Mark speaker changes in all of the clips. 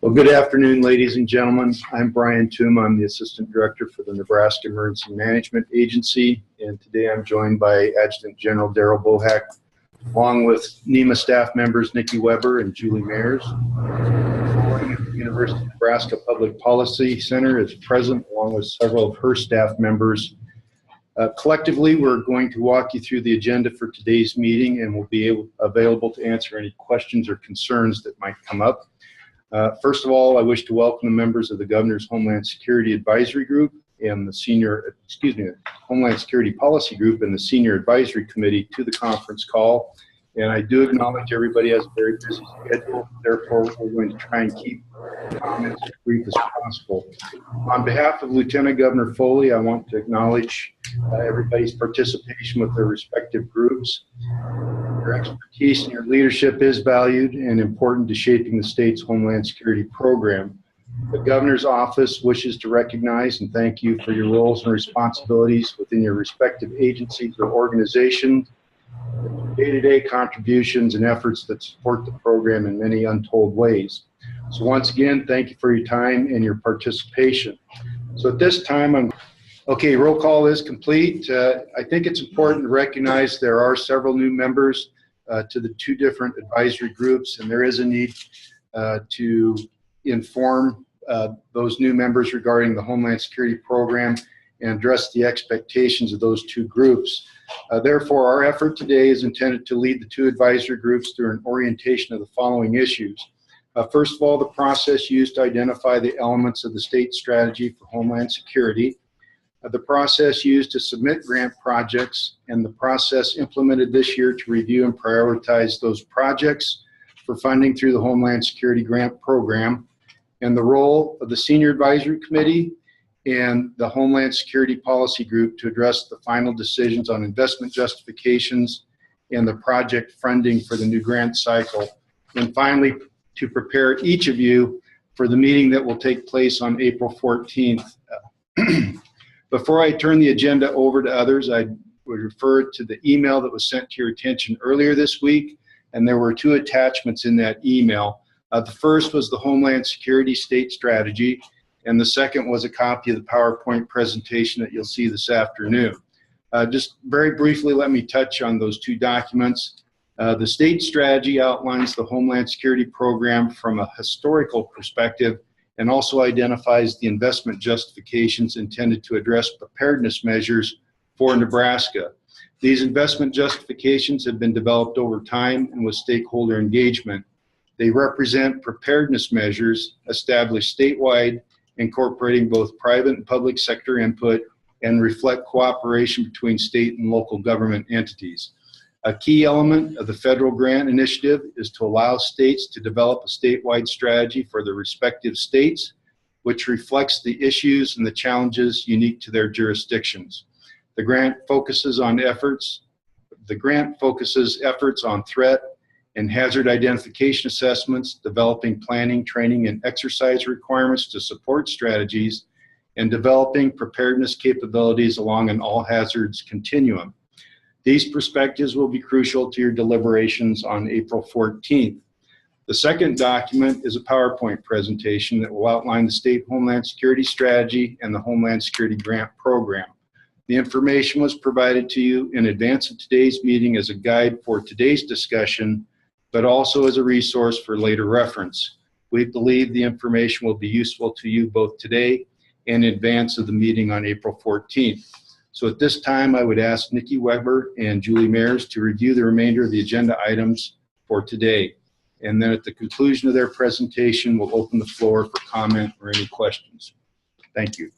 Speaker 1: Well, good afternoon, ladies and gentlemen. I'm Brian Toom. I'm the Assistant Director for the Nebraska Emergency Management Agency, and today I'm joined by Adjutant General Darrell Bohack, along with NEMA staff members Nikki Weber and Julie Mayers. The University of Nebraska Public Policy Center is present, along with several of her staff members. Collectively, we're going to walk you through the agenda for today's meeting, and we'll be available to answer any questions or concerns that might come up. First of all, I wish to welcome the members of the Governor's Homeland Security Advisory Group and the Homeland Security Policy Group and the Senior Advisory Committee to the conference call. And I do acknowledge everybody has a very busy schedule. Therefore, we're going to try and keep comments as brief as possible. On behalf of Lieutenant Governor Foley, I want to acknowledge everybody's participation with their respective groups. Your expertise and your leadership is valued and important to shaping the state's Homeland Security program. The Governor's Office wishes to recognize and thank you for your roles and responsibilities within your respective agencies or organizations, day-to-day contributions and efforts that support the program in many untold ways. So once again, thank you for your time and your participation. So at this time, okay, roll call is complete. I think it's important to recognize there are several new members to the two different advisory groups, and there is a need to inform those new members regarding the Homeland Security program and address the expectations of those two groups. Therefore, our effort today is intended to lead the two advisory groups through an orientation of the following issues. First of all, the process used to identify the elements of the state strategy for Homeland Security, the process used to submit grant projects, and the process implemented this year to review and prioritize those projects for funding through the Homeland Security Grant Program, and the role of the Senior Advisory Committee and the Homeland Security Policy Group to address the final decisions on investment justifications and the project funding for the new grant cycle. And finally, to prepare each of you for the meeting that will take place on April 14th. Before I turn the agenda over to others, I would refer to the email that was sent to your attention earlier this week, and there were two attachments in that email. The first was the Homeland Security State Strategy, and the second was a copy of the PowerPoint presentation that you'll see this afternoon. Just very briefly, let me touch on those two documents. The state strategy outlines the Homeland Security program from a historical perspective and also identifies the investment justifications intended to address preparedness measures for Nebraska. These investment justifications have been developed over time and with stakeholder engagement. They represent preparedness measures established statewide, incorporating both private and public sector input, and reflect cooperation between state and local government entities. A key element of the federal grant initiative is to allow states to develop a statewide strategy for their respective states, which reflects the issues and the challenges unique to their jurisdictions. The grant focuses efforts on threat and hazard identification assessments, developing planning, training, and exercise requirements to support strategies, and developing preparedness capabilities along an all hazards continuum. These perspectives will be crucial to your deliberations on April 14th. The second document is a PowerPoint presentation that will outline the state Homeland Security strategy and the Homeland Security Grant Program. The information was provided to you in advance of today's meeting as a guide for today's discussion, but also as a resource for later reference. We believe the information will be useful to you both today and in advance of the meeting on April 14th. So at this time, I would ask Nikki Weber and Julie Mayers to review the remainder of the agenda items for today. And then at the conclusion of their presentation, we'll open the floor for comment or any questions. Thank you.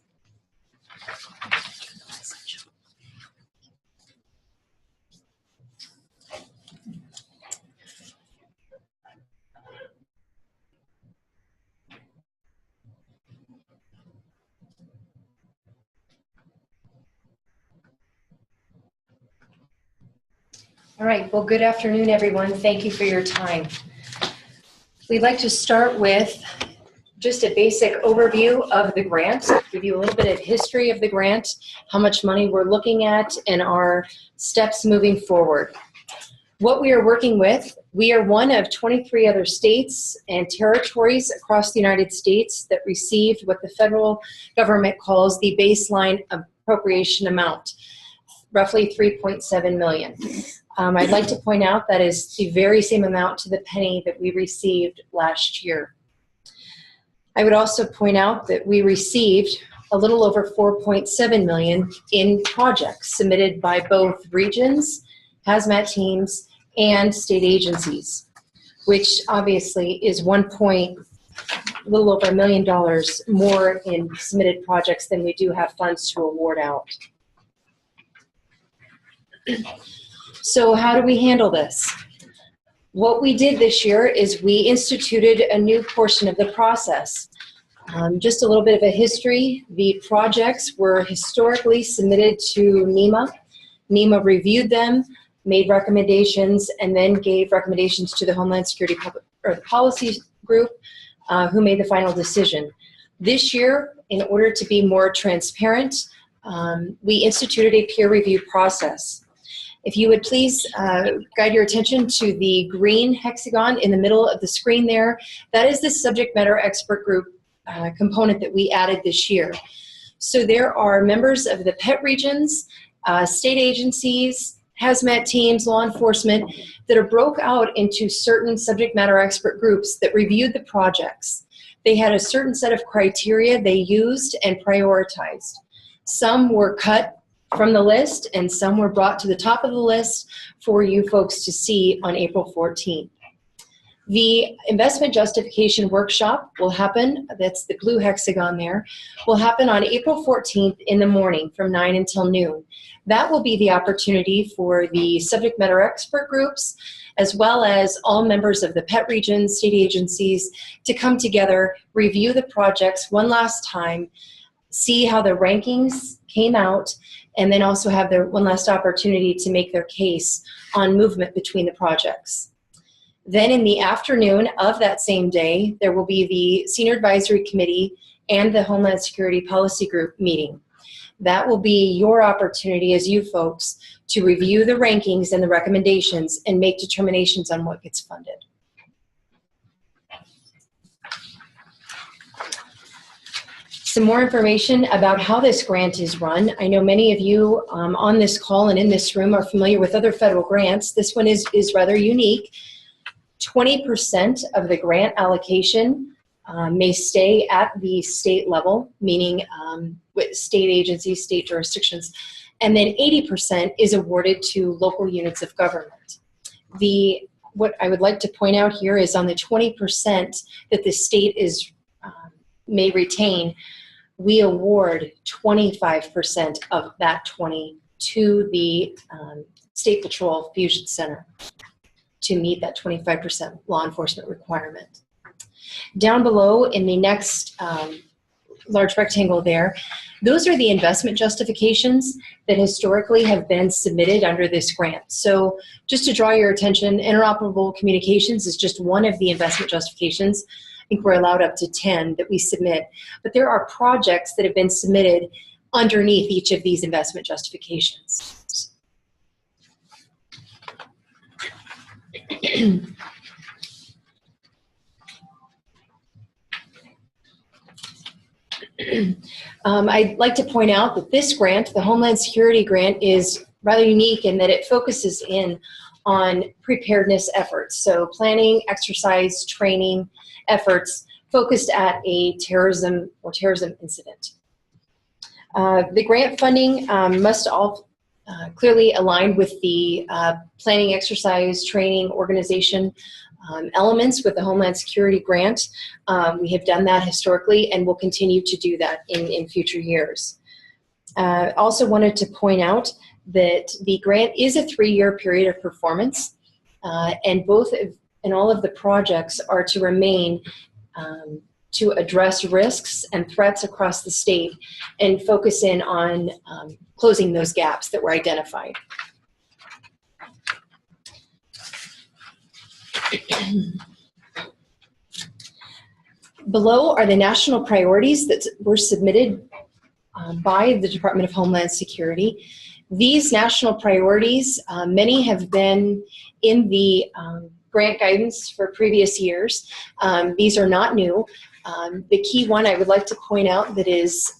Speaker 2: All right, well, good afternoon, everyone. Thank you for your time. We'd like to start with just a basic overview of the grant, give you a little bit of history of the grant, how much money we're looking at, and our steps moving forward. What we are working with, we are one of 23 other states and territories across the United States that received what the federal government calls the baseline appropriation amount, roughly $3.7 million. I'd like to point out that is the very same amount to the penny that we received last year. I would also point out that we received a little over $4.7 million in projects submitted by both regions, hazmat teams, and state agencies, which obviously is a little over $1 million more in submitted projects than we do have funds to award out. So how do we handle this? What we did this year is we instituted a new portion of the process. Just a little bit of a history. The projects were historically submitted to NEMA. NEMA reviewed them, made recommendations, and then gave recommendations to the Homeland Security the Policy Group, who made the final decision. This year, in order to be more transparent, we instituted a peer review process. If you would please guide your attention to the green hexagon in the middle of the screen there, that is the subject matter expert group component that we added this year. So there are members of the PET regions, state agencies, hazmat teams, law enforcement that are broke out into certain subject matter expert groups that reviewed the projects. They had a certain set of criteria they used and prioritized. Some were cut from the list and some were brought to the top of the list for you folks to see on April 14th. The investment justification workshop will happen, that's the blue hexagon there, will happen on April 14th in the morning from 9 until noon. That will be the opportunity for the subject matter expert groups, as well as all members of the PET regions, state agencies, to come together, review the projects one last time, see how the rankings came out, and then also have their one last opportunity to make their case on movement between the projects. Then in the afternoon of that same day, there will be the Senior Advisory Committee and the Homeland Security Policy Group meeting. That will be your opportunity as you folks to review the rankings and the recommendations and make determinations on what gets funded. Some more information about how this grant is run. I know many of you on this call and in this room are familiar with other federal grants. This one is rather unique. 20% of the grant allocation may stay at the state level, meaning with state agencies, state jurisdictions, and then 80% is awarded to local units of government. What I would like to point out here is on the 20% that the state may retain, we award 25% of that 20 to the State Patrol Fusion Center to meet that 25% law enforcement requirement. Down below in the next large rectangle there, those are the investment justifications that historically have been submitted under this grant. So just to draw your attention, interoperable communications is just one of the investment justifications. I think we're allowed up to 10 that we submit, but there are projects that have been submitted underneath each of these investment justifications. I'd like to point out that this grant, the Homeland Security Grant, is rather unique in that it focuses in on preparedness efforts. So planning, exercise, training efforts focused at a terrorism incident. The grant funding must all clearly align with the planning, exercise, training, organization elements with the Homeland Security Grant. We have done that historically and will continue to do that in future years. Also wanted to point out that the grant is a 3-year period of performance, and all of the projects are to remain to address risks and threats across the state and focus in on closing those gaps that were identified. Below are the national priorities that were submitted by the Department of Homeland Security. These national priorities, many have been in the grant guidance for previous years. These are not new. The key one I would like to point out that is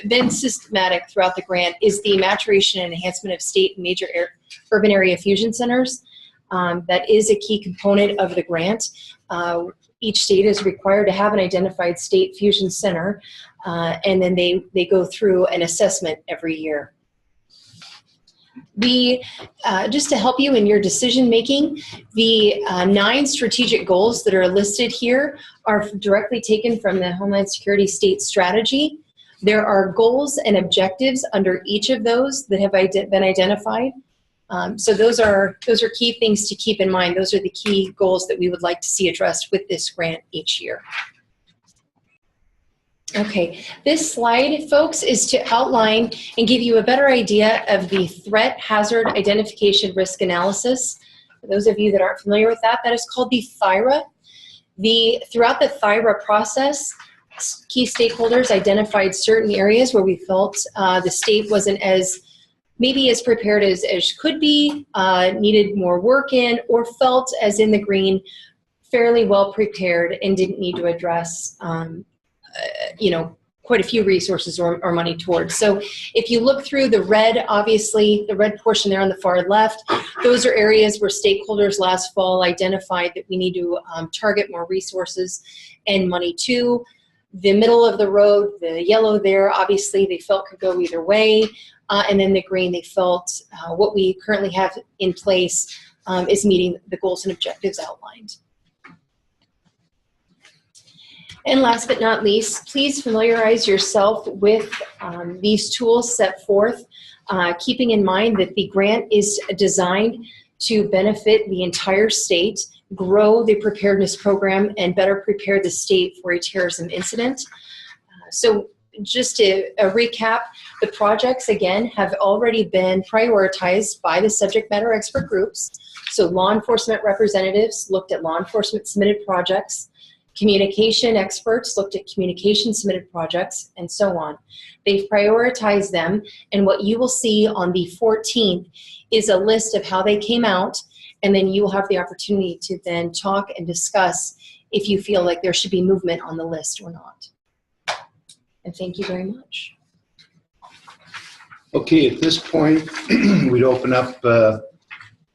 Speaker 2: been systematic throughout the grant is the maturation and enhancement of state and major urban area fusion centers. That is a key component of the grant. Each state is required to have an identified state fusion center, and then they go through an assessment every year. Just to help you in your decision making, the 9 strategic goals that are listed here are directly taken from the Homeland Security State Strategy. There are goals and objectives under each of those that have been identified. So those are key things to keep in mind. Those are the key goals that we would like to see addressed with this grant each year. Okay, this slide, folks, is to outline and give you a better idea of the threat hazard identification risk analysis. For those of you that aren't familiar with that, that is called the THIRA. Throughout the THIRA process, key stakeholders identified certain areas where we felt the state wasn't maybe as prepared as could be, needed more work in, or felt, as in the green, fairly well prepared and didn't need to address quite a few resources or money towards. So if you look through the red, obviously the red portion there on the far left, those are areas where stakeholders last fall identified that we need to target more resources and money to. The middle of the road, the yellow there, obviously they felt could go either way. And then the green, they felt what we currently have in place is meeting the goals and objectives outlined. And last but not least, please familiarize yourself with these tools set forth, keeping in mind that the grant is designed to benefit the entire state, grow the preparedness program, and better prepare the state for a terrorism incident. So just to recap, the projects, again, have already been prioritized by the subject matter expert groups. So law enforcement representatives looked at law enforcement submitted projects. Communication experts looked at communication submitted projects, and so on. They've prioritized them, and what you will see on the 14th is a list of how they came out, and then you will have the opportunity to then talk and discuss if you feel like there should be movement on the list or not. And thank you very much.
Speaker 1: Okay, at this point, we'd open up the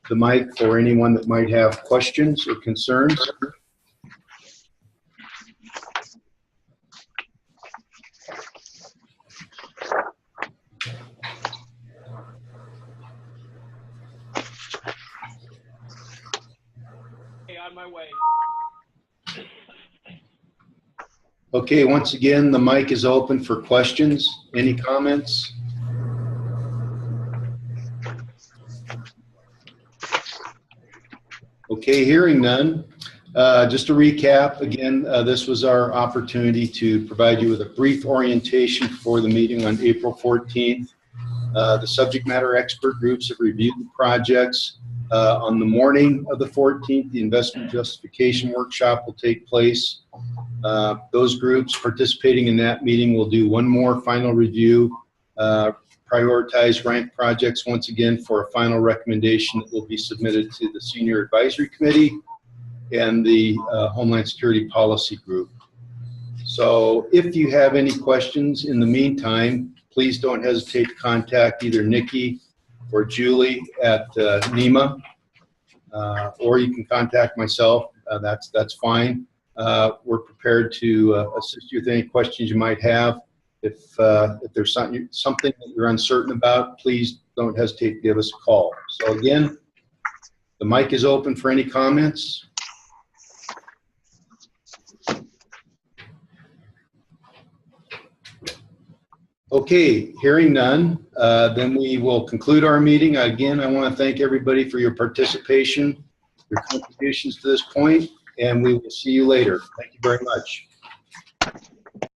Speaker 1: mic for anyone that might have questions or concerns.
Speaker 3: On my way.
Speaker 1: Okay, once again, the mic is open for questions. Any comments? Okay, hearing none. Just to recap, again, this was our opportunity to provide you with a brief orientation for the meeting on April 14th. The subject matter expert groups have reviewed the projects. On the morning of the 14th, the investment justification workshop will take place. Those groups participating in that meeting will do one more final review, prioritize ranked projects once again for a final recommendation that will be submitted to the Senior Advisory Committee and the Homeland Security Policy Group. So if you have any questions in the meantime, please don't hesitate to contact either Nikki or Julie at NEMA, or you can contact myself. That's fine. We're prepared to assist you with any questions you might have. If there's something that you're uncertain about, please don't hesitate to give us a call. So again, the mic is open for any comments. Okay, hearing none, then we will conclude our meeting. Again, I want to thank everybody for your participation, your contributions to this point, and we will see you later. Thank you very much.